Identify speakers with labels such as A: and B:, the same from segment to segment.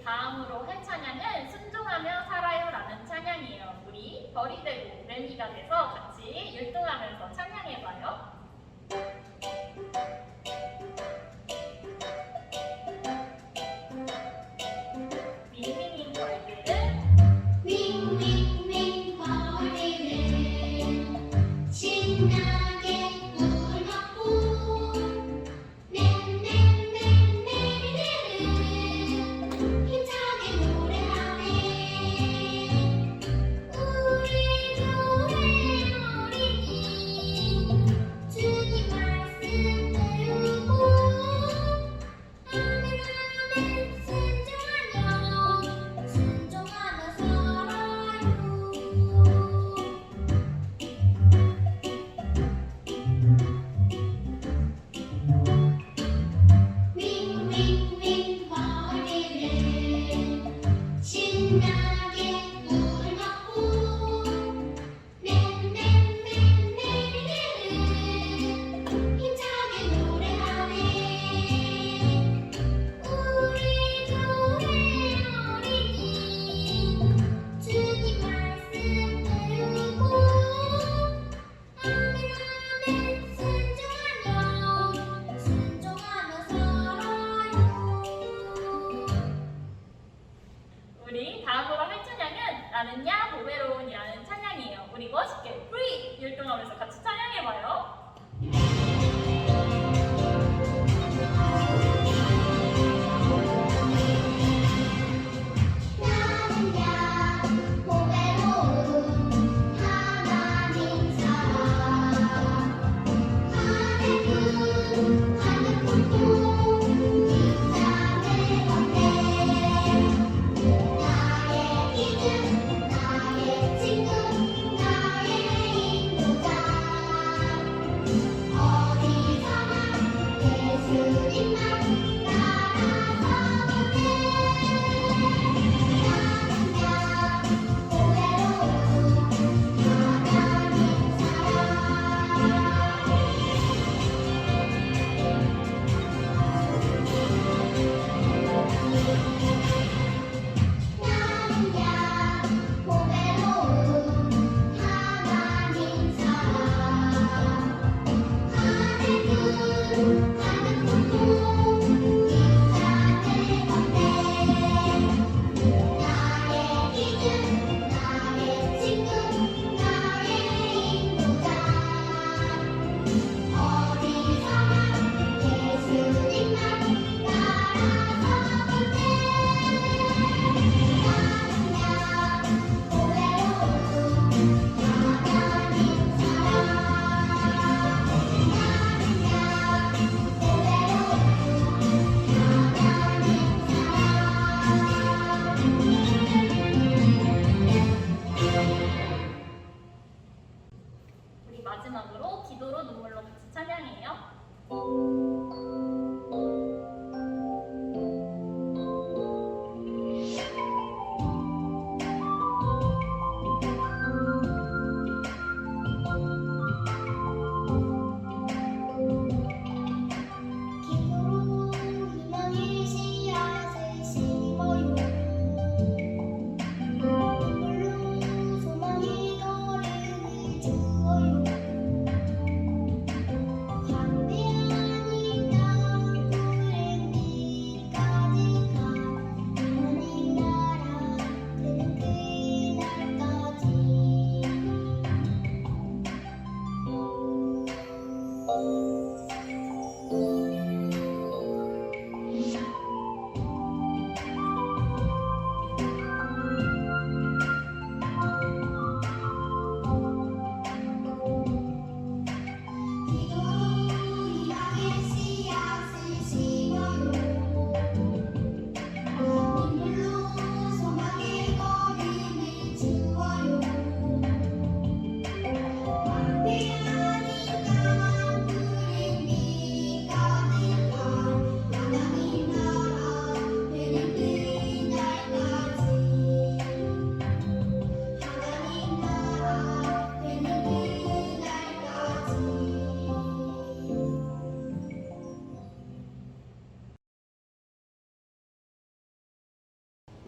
A: 다음으로 할 찬양은 순종하며 살아요라는 찬양이에요. 우리 벌이 되고 레미가 돼서 같이 율동하면서 찬양해봐요. 윙윙윙 벌들은
B: 윙윙윙 벌들은 신나게 꿀 먹고 넷넷넷넷넷은 힘차게 노래하네. 우리도 해오리니 주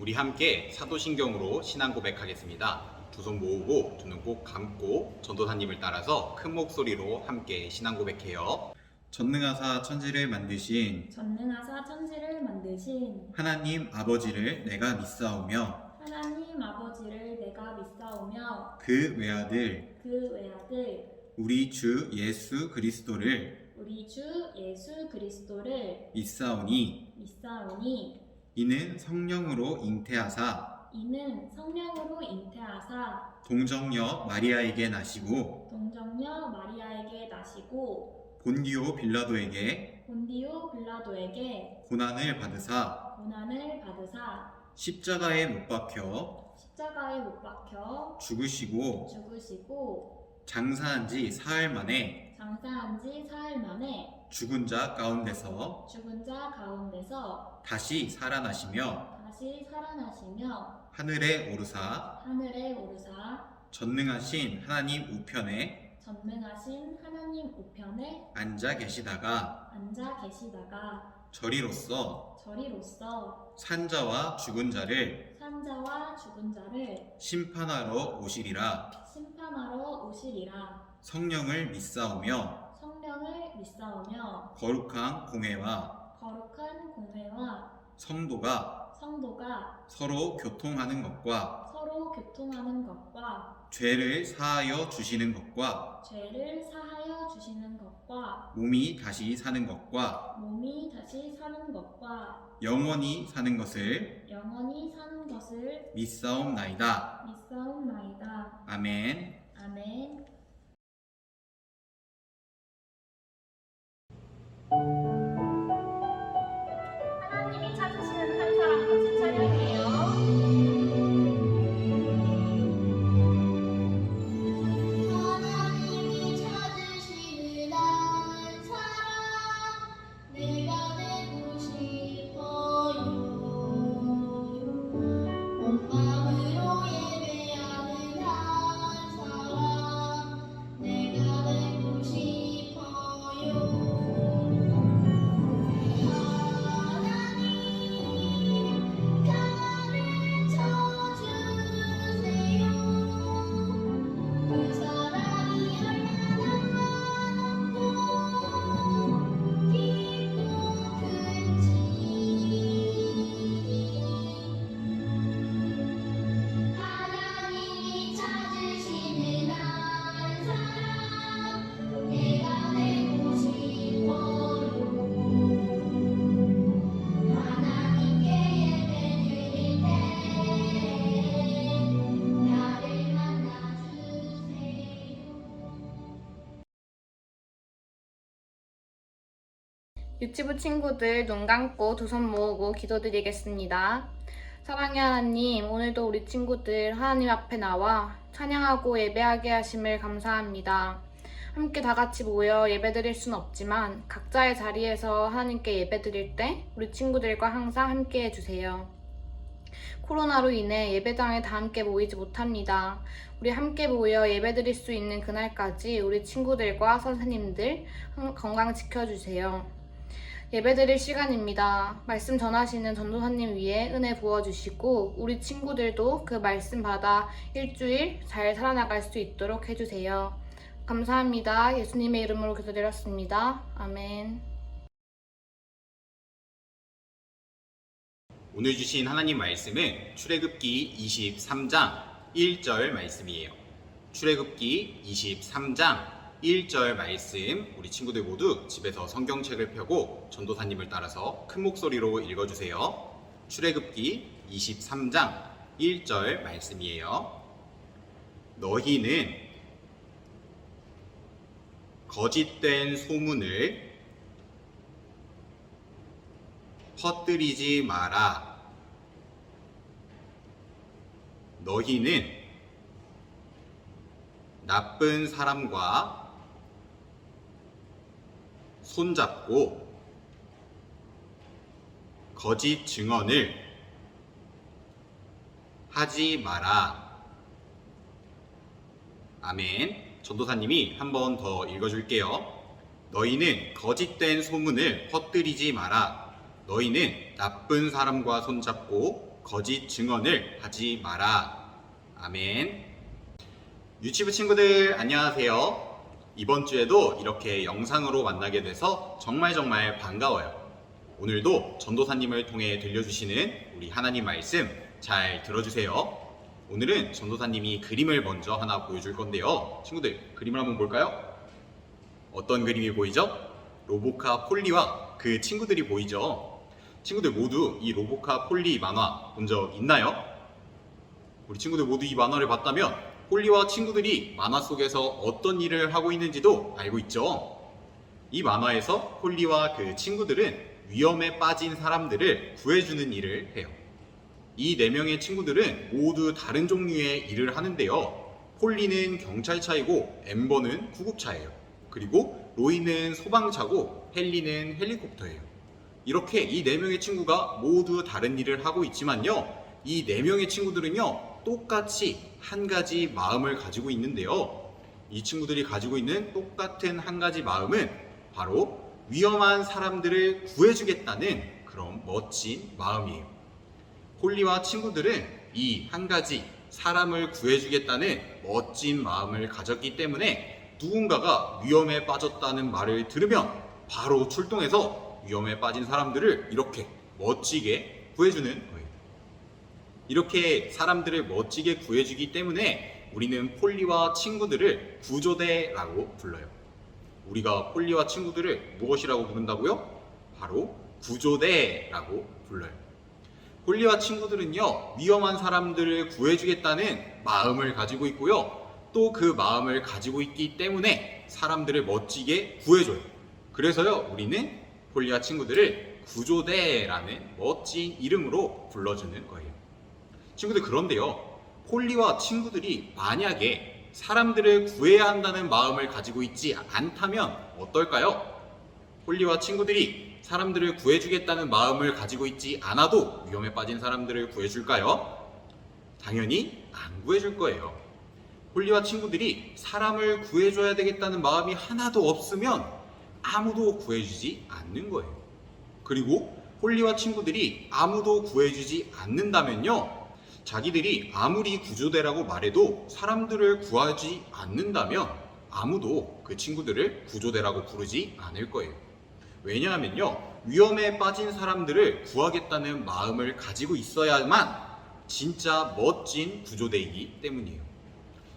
C: 우리 함께 사도신경으로 신앙 고백하겠습니다. 두 손 모으고 두 눈 꼭 감고 전도사님을 따라서 큰 목소리로 함께 신앙 고백해요.
D: 전능하사 천지를 만드신
E: 전능하사 천지를 만드신
D: 하나님 아버지를 내가 믿사오며
E: 하나님 아버지를 내가 믿사오며
D: 그 외아들
E: 그 외아들
D: 우리 주 예수 그리스도를
E: 우리 주 예수 그리스도를
D: 믿사오니
E: 믿사오니
D: 이는 성령으로 잉태하사
E: 이는 성령으로 잉태하사
D: 동정녀 마리아에게 나시고
E: 동정녀 마리아에게 나시고
D: 본디오 빌라도에게
E: 본디오 빌라도에게
D: 고난을 받으사
E: 고난을 받으사
D: 십자가에 못 박혀
E: 십자가에 못 박혀
D: 죽으시고
E: 죽으시고
D: 장사한 지 사흘 만에
E: 장사한 지 사흘 만에
D: 죽은 자 가운데서
E: 죽은 자 가운데서
D: 다시 살아나시며
E: 다시 살아나시며
D: 하늘에 오르사
E: 하늘에 오르사
D: 전능하신 하나님 우편에
E: 전능하신 하나님 우편에
D: 앉아 계시다가
E: 앉아 계시다가
D: 저리로서
E: 저리로서
D: 산자와 죽은 자를
E: 산자와 죽은 자를
D: 심판하러 오시리라.
E: 심판하러 오시리라.
D: 성령을 믿사오며
E: 성령을 믿사오며
D: 거룩한 공회와
E: 거룩한 공회와
D: 성도가
E: 서로
D: 교통하는 것과
E: 서로 교통하는 것과
D: 죄를 사하여 주시는 것과
E: 죄를 사하여 주시는 것과
D: 몸이 다시 사는 것과
E: 몸이 다시 사는 것과
D: 영원히 사는 것을
E: 영원히 사는 것을
D: 믿사옵나이다.
E: 믿사옵나이다.
D: 아멘.
E: 아멘.
A: 하나님이 찾으시는 한 사람 같이 찬양해요.
B: 하나님이 찾으시는 한 사람 내가 되고 싶어요. 온 마음으로 예배하는 한 사람 내가 되고 싶어요. 하나님 가르쳐주세요. 그 사랑이 얼마나 높고 깊고 큰지 하나님이 찾으시는 한 사람 내가 되고 싶어요. 하나님께 예배드릴 때 나를 만나주세요.
F: 유치부 친구들 눈 감고 두 손 모으고 기도드리겠습니다. 사랑의 하나님, 오늘도 우리 친구들 하나님 앞에 나와 찬양하고 예배하게 하심을 감사합니다. 함께 다 같이 모여 예배드릴 순 없지만 각자의 자리에서 하나님께 예배드릴 때 우리 친구들과 항상 함께 해주세요. 코로나로 인해 예배당에 다 함께 모이지 못합니다. 우리 함께 모여 예배드릴 수 있는 그날까지 우리 친구들과 선생님들 건강 지켜주세요. 예배드릴 시간입니다. 말씀 전하시는 전도사님 위에 은혜 부어주시고 우리 친구들도 그 말씀 받아 일주일 잘 살아나갈 수 있도록 해주세요. 감사합니다. 예수님의 이름으로 기도드렸습니다. 아멘.
C: 오늘 주신 하나님 말씀은 출애굽기 23장 1절 말씀이에요. 출애굽기 23장 1절 말씀, 우리 친구들 모두 집에서 성경책을 펴고 전도사님을 따라서 큰 목소리로 읽어주세요. 출애굽기 23장 1절 말씀이에요. 너희는 거짓된 소문을 퍼뜨리지 마라. 너희는 나쁜 사람과 손잡고 거짓 증언을 하지 마라. 아멘. 전도사님이 한 번 더 읽어줄게요. 너희는 거짓된 소문을 퍼뜨리지 마라. 너희는 나쁜 사람과 손잡고 거짓 증언을 하지 마라. 아멘. 유치부 친구들 안녕하세요. 이번 주에도 이렇게 영상으로 만나게 돼서 정말 반가워요. 오늘도 전도사님을 통해 들려주시는 우리 하나님 말씀 잘 들어주세요. 오늘은 전도사님이 그림을 먼저 하나 보여줄 건데요. 친구들, 그림을 한번 볼까요? 어떤 그림이 보이죠? 로보카 폴리와 그 친구들이 보이죠? 친구들 모두 이 로보카 폴리 만화 본 적 있나요? 우리 친구들 모두 이 만화를 봤다면 폴리와 친구들이 만화 속에서 어떤 일을 하고 있는지도 알고 있죠? 이 만화에서 폴리와 그 친구들은 위험에 빠진 사람들을 구해주는 일을 해요. 이 4명의 친구들은 모두 다른 종류의 일을 하는데요. 폴리는 경찰차이고 엠버는 구급차예요. 그리고 로이는 소방차고 헨리는 헬리콥터예요. 이렇게 이 4명의 친구가 모두 다른 일을 하고 있지만요. 이 4명의 친구들은요. 똑같이 한 가지 마음을 가지고 있는데요. 이 친구들이 가지고 있는 똑같은 한 가지 마음은 바로 위험한 사람들을 구해주겠다는 그런 멋진 마음이에요. 폴리와 친구들은 이 한 가지 사람을 구해주겠다는 멋진 마음을 가졌기 때문에 누군가가 위험에 빠졌다는 말을 들으면 바로 출동해서 위험에 빠진 사람들을 이렇게 멋지게 구해주는 거예요. 이렇게 사람들을 멋지게 구해주기 때문에 우리는 폴리와 친구들을 구조대라고 불러요. 우리가 폴리와 친구들을 무엇이라고 부른다고요? 바로 구조대라고 불러요. 폴리와 친구들은요, 위험한 사람들을 구해주겠다는 마음을 가지고 있고요. 또 그 마음을 가지고 있기 때문에 사람들을 멋지게 구해줘요. 그래서요, 우리는 폴리와 친구들을 구조대라는 멋진 이름으로 불러주는 거예요. 친구들, 그런데요, 폴리와 친구들이 만약에 사람들을 구해야 한다는 마음을 가지고 있지 않다면 어떨까요? 폴리와 친구들이 사람들을 구해주겠다는 마음을 가지고 있지 않아도 위험에 빠진 사람들을 구해줄까요? 당연히 안 구해줄 거예요. 폴리와 친구들이 사람을 구해줘야 되겠다는 마음이 하나도 없으면 아무도 구해주지 않는 거예요. 그리고 폴리와 친구들이 아무도 구해주지 않는다면요, 자기들이 아무리 구조대라고 말해도 사람들을 구하지 않는다면 아무도 그 친구들을 구조대라고 부르지 않을 거예요. 왜냐하면요, 위험에 빠진 사람들을 구하겠다는 마음을 가지고 있어야만 진짜 멋진 구조대이기 때문이에요.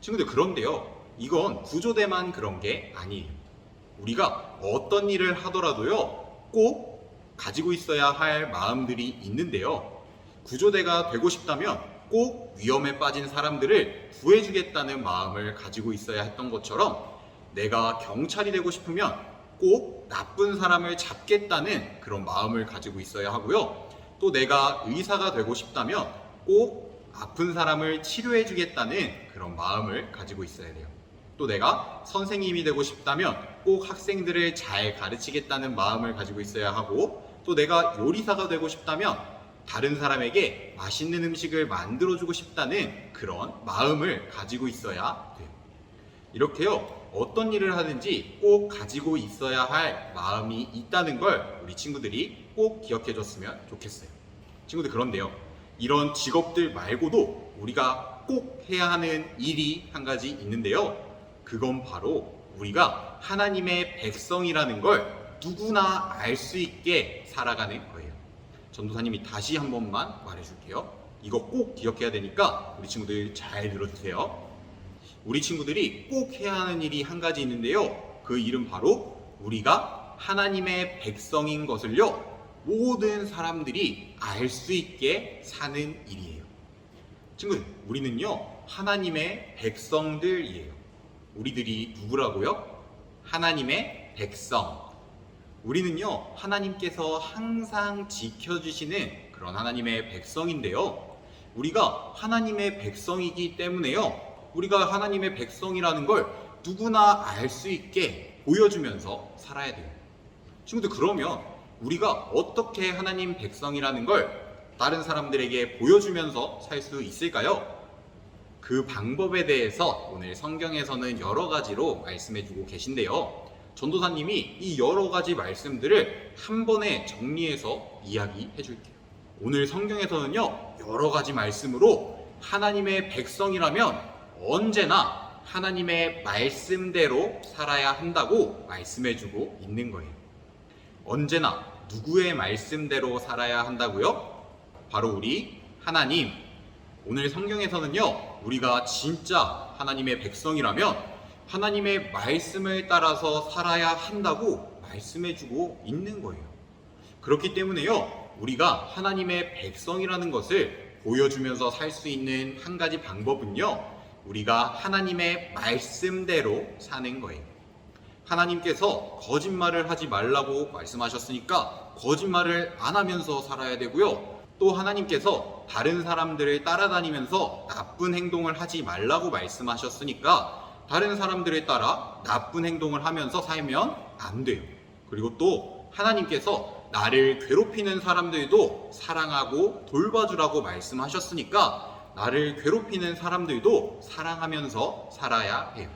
C: 친구들, 그런데요, 이건 구조대만 그런 게 아니에요. 우리가 어떤 일을 하더라도요, 꼭 가지고 있어야 할 마음들이 있는데요. 구조대가 되고 싶다면 꼭 위험에 빠진 사람들을 구해주겠다는 마음을 가지고 있어야 했던 것처럼, 내가 경찰이 되고 싶으면 꼭 나쁜 사람을 잡겠다는 그런 마음을 가지고 있어야 하고요. 또 내가 의사가 되고 싶다면 꼭 아픈 사람을 치료해 주겠다는 그런 마음을 가지고 있어야 돼요. 또 내가 선생님이 되고 싶다면 꼭 학생들을 잘 가르치겠다는 마음을 가지고 있어야 하고, 또 내가 요리사가 되고 싶다면 다른 사람에게 맛있는 음식을 만들어주고 싶다는 그런 마음을 가지고 있어야 돼요. 이렇게요, 어떤 일을 하든지 꼭 가지고 있어야 할 마음이 있다는 걸 우리 친구들이 꼭 기억해 줬으면 좋겠어요. 친구들, 그런데요, 이런 직업들 말고도 우리가 꼭 해야 하는 일이 한 가지 있는데요. 그건 바로 우리가 하나님의 백성이라는 걸 누구나 알 수 있게 살아가는 거예요. 전도사님이 다시 한 번만 말해줄게요. 이거 꼭 기억해야 되니까 우리 친구들 잘 들어주세요. 우리 친구들이 꼭 해야 하는 일이 한 가지 있는데요. 그 일은 바로 우리가 하나님의 백성인 것을요, 모든 사람들이 알 수 있게 사는 일이에요. 친구들, 우리는요, 하나님의 백성들이에요. 우리들이 누구라고요? 하나님의 백성. 우리는요, 하나님께서 항상 지켜주시는 그런 하나님의 백성인데요. 우리가 하나님의 백성이기 때문에요, 우리가 하나님의 백성이라는 걸 누구나 알 수 있게 보여주면서 살아야 돼요. 친구들, 그러면 우리가 어떻게 하나님 백성이라는 걸 다른 사람들에게 보여주면서 살 수 있을까요? 그 방법에 대해서 오늘 성경에서는 여러 가지로 말씀해주고 계신데요. 전도사님이 이 여러 가지 말씀들을 한 번에 정리해서 이야기해 줄게요. 오늘 성경에서는요, 여러 가지 말씀으로 하나님의 백성이라면 언제나 하나님의 말씀대로 살아야 한다고 말씀해주고 있는 거예요. 언제나 누구의 말씀대로 살아야 한다고요? 바로 우리 하나님. 오늘 성경에서는요, 우리가 진짜 하나님의 백성이라면 하나님의 말씀을 따라서 살아야 한다고 말씀해주고 있는 거예요. 그렇기 때문에요, 우리가 하나님의 백성이라는 것을 보여주면서 살 수 있는 한 가지 방법은요, 우리가 하나님의 말씀대로 사는 거예요. 하나님께서 거짓말을 하지 말라고 말씀하셨으니까 거짓말을 안 하면서 살아야 되고요. 또 하나님께서 다른 사람들을 따라다니면서 나쁜 행동을 하지 말라고 말씀하셨으니까 다른 사람들을 따라 나쁜 행동을 하면서 살면 안 돼요. 그리고 또 하나님께서 나를 괴롭히는 사람들도 사랑하고 돌봐주라고 말씀하셨으니까 나를 괴롭히는 사람들도 사랑하면서 살아야 해요.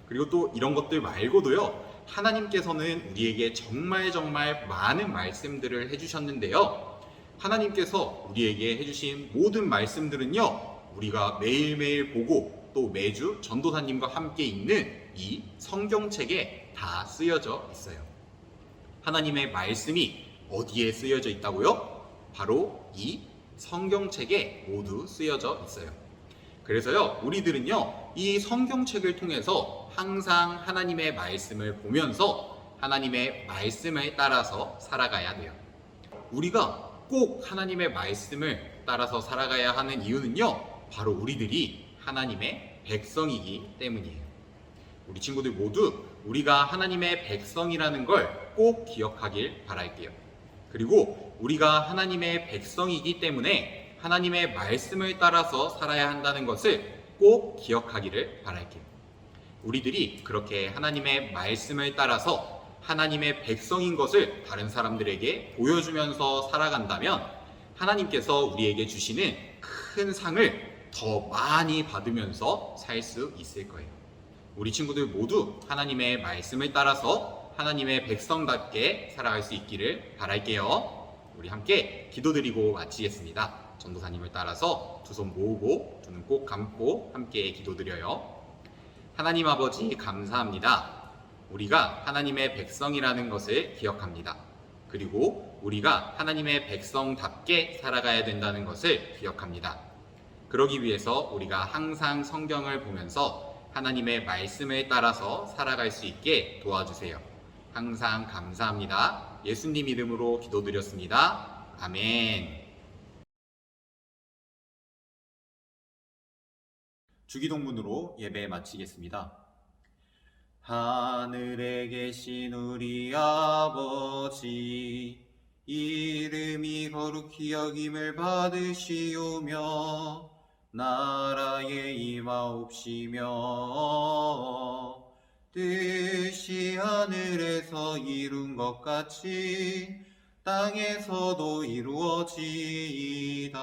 C: 그리고 또 이런 것들 말고도요, 하나님께서는 우리에게 정말 많은 말씀들을 해주셨는데요, 하나님께서 우리에게 해주신 모든 말씀들은요, 우리가 매일매일 보고 또 매주 전도사님과 함께 읽는 이 성경책에 다 쓰여져 있어요. 하나님의 말씀이 어디에 쓰여져 있다고요? 바로 이 성경책에 모두 쓰여져 있어요. 그래서요, 우리들은요, 이 성경책을 통해서 항상 하나님의 말씀을 보면서 하나님의 말씀을 따라서 살아가야 돼요. 우리가 꼭 하나님의 말씀을 따라서 살아가야 하는 이유는요, 바로 우리들이 하나님의 백성이기 때문이에요. 우리 친구들 모두 우리가 하나님의 백성이라는 걸 꼭 기억하길 바랄게요. 그리고 우리가 하나님의 백성이기 때문에 하나님의 말씀을 따라서 살아야 한다는 것을 꼭 기억하기를 바랄게요. 우리들이 그렇게 하나님의 말씀을 따라서 하나님의 백성인 것을 다른 사람들에게 보여주면서 살아간다면 하나님께서 우리에게 주시는 큰 상을 더 많이 받으면서 살 수 있을 거예요. 우리 친구들 모두 하나님의 말씀을 따라서 하나님의 백성답게 살아갈 수 있기를 바랄게요. 우리 함께 기도드리고 마치겠습니다. 전도사님을 따라서 두 손 모으고 두 눈 꼭 감고 함께 기도드려요. 하나님 아버지 감사합니다. 우리가 하나님의 백성이라는 것을 기억합니다. 그리고 우리가 하나님의 백성답게 살아가야 된다는 것을 기억합니다. 그러기 위해서 우리가 항상 성경을 보면서 하나님의 말씀을 따라서 살아갈 수 있게 도와주세요. 항상 감사합니다. 예수님 이름으로 기도드렸습니다. 아멘. 주기도문으로 예배 마치겠습니다. 하늘에 계신 우리 아버지, 이름이 거룩히 여김을 받으시오며 나라에 임하옵시며 뜻이 하늘에서 이룬 것 같이 땅에서도 이루어지이다.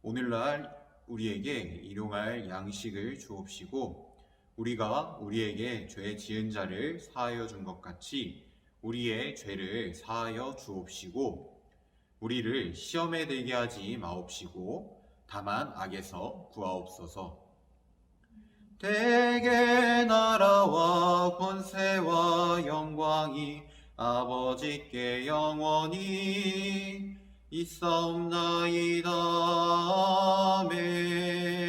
C: 오늘날 우리에게 일용할 양식을 주옵시고 우리가 우리에게 죄 지은 자를 사하여 준 것 같이 우리의 죄를 사하여 주옵시고 우리를 시험에 들게 하지 마옵시고 다만 악에서 구하옵소서. 대개 나라와 권세와 영광이 아버지께 영원히 있사옵나이다. 아멘.